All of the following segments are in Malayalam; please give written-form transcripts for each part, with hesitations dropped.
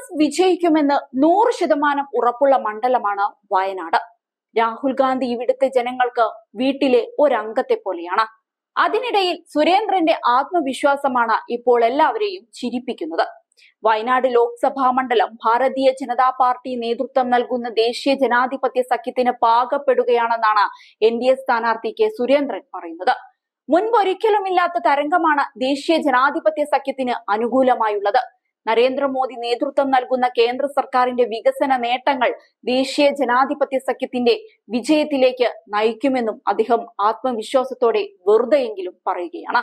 കോൺഗ്രസ് വിജയിക്കുമെന്ന് 100% ഉറപ്പുള്ള മണ്ഡലമാണ് വയനാട്. രാഹുൽ ഗാന്ധി ഇവിടുത്തെ ജനങ്ങൾക്ക് വീട്ടിലെ ഒരംഗത്തെ പോലെയാണ്. അതിനിടയിൽ സുരേന്ദ്രന്റെ ആത്മവിശ്വാസമാണ് ഇപ്പോൾ എല്ലാവരെയും ചിരിപ്പിക്കുന്നത്. വയനാട് ലോക്സഭാ മണ്ഡലം ഭാരതീയ ജനതാ പാർട്ടി നേതൃത്വം നൽകുന്ന ദേശീയ ജനാധിപത്യ സഖ്യത്തിന് പാകപ്പെടുകയാണെന്നാണ് NDA സ്ഥാനാർത്ഥി കെ സുരേന്ദ്രൻ പറയുന്നത്. മുൻപൊരിക്കലുമില്ലാത്ത തരംഗമാണ് ദേശീയ ജനാധിപത്യ സഖ്യത്തിന് അനുകൂലമായുള്ളത്. നരേന്ദ്രമോദി നേതൃത്വം നൽകുന്ന കേന്ദ്ര സർക്കാരിന്റെ വികസന നേട്ടങ്ങൾ ദേശീയ ജനാധിപത്യ സഖ്യത്തിന്റെ വിജയത്തിലേക്ക് നയിക്കുമെന്നും അദ്ദേഹം ആത്മവിശ്വാസത്തോടെ വെറുതെയെങ്കിലും പറയുകയാണ്.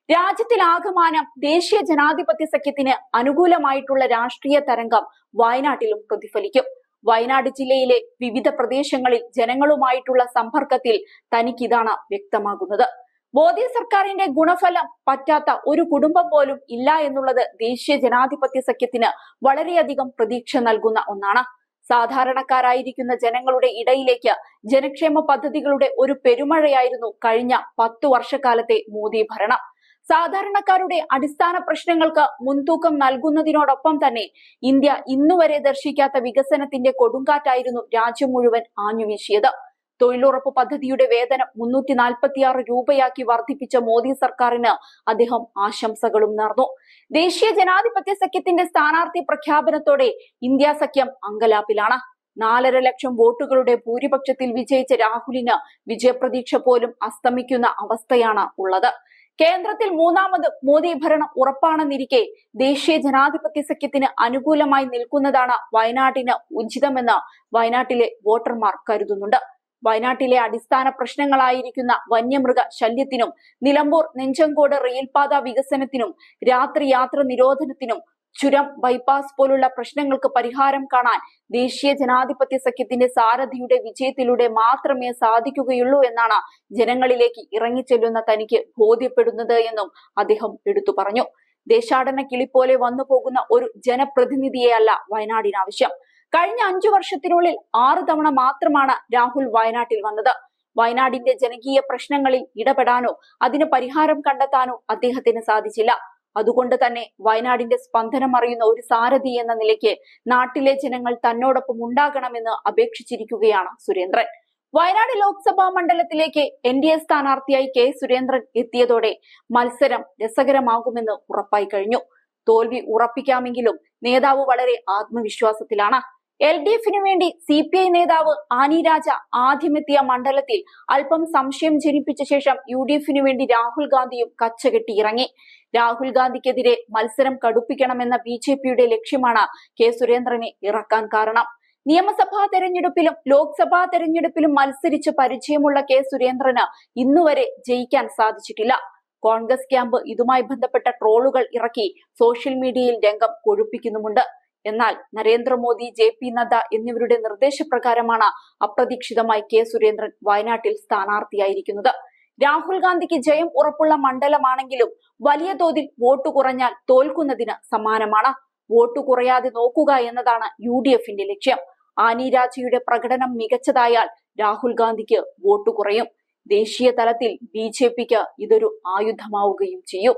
രാജ്യത്തിലാകമാനം ദേശീയ ജനാധിപത്യ സഖ്യത്തിന് അനുകൂലമായിട്ടുള്ള രാഷ്ട്രീയ തരംഗം വയനാട്ടിലും പ്രതിഫലിക്കും. വയനാട് ജില്ലയിലെ വിവിധ പ്രദേശങ്ങളിൽ ജനങ്ങളുമായിട്ടുള്ള സമ്പർക്കത്തിൽ തനിക്കിതാണ് വ്യക്തമാകുന്നത്. മോദി സർക്കാരിന്റെ ഗുണഫലം പറ്റാത്ത ഒരു കുടുംബം പോലും ഇല്ല എന്നുള്ളത് ദേശീയ ജനാധിപത്യ സഖ്യത്തിന് വളരെയധികം പ്രതീക്ഷ നൽകുന്ന ഒന്നാണ്. സാധാരണക്കാരായിരിക്കുന്ന ജനങ്ങളുടെ ഇടയിലേക്ക് ജനക്ഷേമ പദ്ധതികളുടെ ഒരു പെരുമഴയായിരുന്നു കഴിഞ്ഞ 10 വർഷക്കാലത്തെ മോദി ഭരണം. സാധാരണക്കാരുടെ അടിസ്ഥാന പ്രശ്നങ്ങൾക്ക് മുൻതൂക്കം നൽകുന്നതിനോടൊപ്പം തന്നെ ഇന്ത്യ ഇന്നുവരെ ദർശിക്കാത്ത വികസനത്തിന്റെ കൊടുങ്കാറ്റായിരുന്നു രാജ്യം മുഴുവൻ ആഞ്ഞുവീശിയത്. തൊഴിലുറപ്പ് പദ്ധതിയുടെ വേതനം 346 രൂപയാക്കി വർദ്ധിപ്പിച്ച മോദി സർക്കാരിന് അദ്ദേഹം ആശംസകളും നേർന്നു. ദേശീയ ജനാധിപത്യ സഖ്യത്തിന്റെ സ്ഥാനാർത്ഥി പ്രഖ്യാപനത്തോടെ ഇന്ത്യ സഖ്യം അങ്കലാപ്പിലാണ്. 4.5 ലക്ഷം വോട്ടുകളുടെ ഭൂരിപക്ഷത്തിൽ വിജയിച്ച രാഹുലിന് വിജയപ്രതീക്ഷ പോലും അസ്തമിക്കുന്ന അവസ്ഥയാണ് ഉള്ളത്. കേന്ദ്രത്തിൽ 3ാമത് മോദി ഭരണം ഉറപ്പാണെന്നിരിക്കെ ദേശീയ ജനാധിപത്യ സഖ്യത്തിന് അനുകൂലമായി നിൽക്കുന്നതാണ് വയനാട്ടിന് ഉചിതമെന്ന് വയനാട്ടിലെ വോട്ടർമാർ കരുതുന്നുണ്ട്. വയനാട്ടിലെ അടിസ്ഥാന പ്രശ്നങ്ങളായിരിക്കുന്ന വന്യമൃഗ ശല്യത്തിനും നിലമ്പൂർ നെഞ്ചങ്കോട് റെയിൽപാത വികസനത്തിനും രാത്രി യാത്ര നിരോധനത്തിനും ചുരം ബൈപ്പാസ് പോലുള്ള പ്രശ്നങ്ങൾക്ക് പരിഹാരം കാണാൻ ദേശീയ ജനാധിപത്യ സഖ്യത്തിന്റെ സാരഥിയുടെ വിജയത്തിലൂടെ മാത്രമേ സാധിക്കുകയുള്ളൂ എന്നാണ് ജനങ്ങളിലേക്ക് ഇറങ്ങിച്ചെല്ലുന്ന തനിക്ക് ബോധ്യപ്പെടുന്നത് എന്നും അദ്ദേഹം എടുത്തു പറഞ്ഞു. ദേശാടന കിളി പോലെ വന്നു പോകുന്ന ഒരു ജനപ്രതിനിധിയെയല്ല വയനാടിനാവശ്യം. കഴിഞ്ഞ 5 വർഷത്തിനുള്ളിൽ 6 തവണ മാത്രമാണ് രാഹുൽ വയനാട്ടിൽ വന്നത്. വയനാടിന്റെ ജനകീയ പ്രശ്നങ്ങളിൽ ഇടപെടാനോ അതിന് പരിഹാരം കണ്ടെത്താനോ അദ്ദേഹത്തിന് സാധിച്ചില്ല. അതുകൊണ്ട് തന്നെ വയനാടിന്റെ സ്പന്ദനം അറിയുന്ന ഒരു സാരഥി എന്ന നിലയ്ക്ക് നാട്ടിലെ ജനങ്ങൾ തന്നോടൊപ്പം ഉണ്ടാകണമെന്ന് അപേക്ഷിച്ചിരിക്കുകയാണ് സുരേന്ദ്രൻ. വയനാട് ലോക്സഭാ മണ്ഡലത്തിലേക്ക് NDA സ്ഥാനാർത്ഥിയായി കെ സുരേന്ദ്രൻ എത്തിയതോടെ മത്സരം രസകരമാകുമെന്ന് ഉറപ്പായി കഴിഞ്ഞു. തോൽവി ഉറപ്പിക്കാമെങ്കിലും നേതാവ് വളരെ ആത്മവിശ്വാസത്തിലാണ്. LDFിനു വേണ്ടി CPI നേതാവ് ആനി രാജ ആദ്യമെത്തിയ മണ്ഡലത്തിൽ അല്പം സംശയം ജനിപ്പിച്ച ശേഷം UDFിനു വേണ്ടി രാഹുൽ ഗാന്ധിയും കച്ചകെട്ടിയിറങ്ങി. രാഹുൽ ഗാന്ധിക്കെതിരെ മത്സരം കടുപ്പിക്കണമെന്ന BJPയുടെ ലക്ഷ്യമാണ് കെ സുരേന്ദ്രനെ ഇറക്കാൻ കാരണം. നിയമസഭാ തെരഞ്ഞെടുപ്പിലും ലോക്സഭാ തെരഞ്ഞെടുപ്പിലും മത്സരിച്ച് പരിചയമുള്ള കെ സുരേന്ദ്രന് ഇന്നുവരെ ജയിക്കാൻ സാധിച്ചിട്ടില്ല. കോൺഗ്രസ് ക്യാമ്പ് ഇതുമായി ബന്ധപ്പെട്ട ട്രോളുകൾ ഇറക്കി സോഷ്യൽ മീഡിയയിൽ രംഗം കൊഴുപ്പിക്കുന്നുമുണ്ട്. എന്നാൽ നരേന്ദ്രമോദി, JP നദ്ദ എന്നിവരുടെ നിർദ്ദേശപ്രകാരമാണ് അപ്രതീക്ഷിതമായി കെ സുരേന്ദ്രൻ വയനാട്ടിൽ സ്ഥാനാർത്ഥിയായിരിക്കുന്നത്. രാഹുൽ ഗാന്ധിക്ക് ജയം ഉറപ്പുള്ള മണ്ഡലമാണെങ്കിലും വലിയ തോതിൽ വോട്ട് കുറഞ്ഞാൽ തോൽക്കുന്നതിന് സമാനമാണ്. വോട്ട് കുറയാതെ നോക്കുക എന്നതാണ് UDFിന്റെ ലക്ഷ്യം. ആനി രാജയുടെ പ്രകടനം മികച്ചതായാൽ രാഹുൽ ഗാന്ധിക്ക് വോട്ട് കുറയും. ദേശീയ തലത്തിൽ BJPക്ക് ഇതൊരു ആയുധമാവുകയും ചെയ്യും.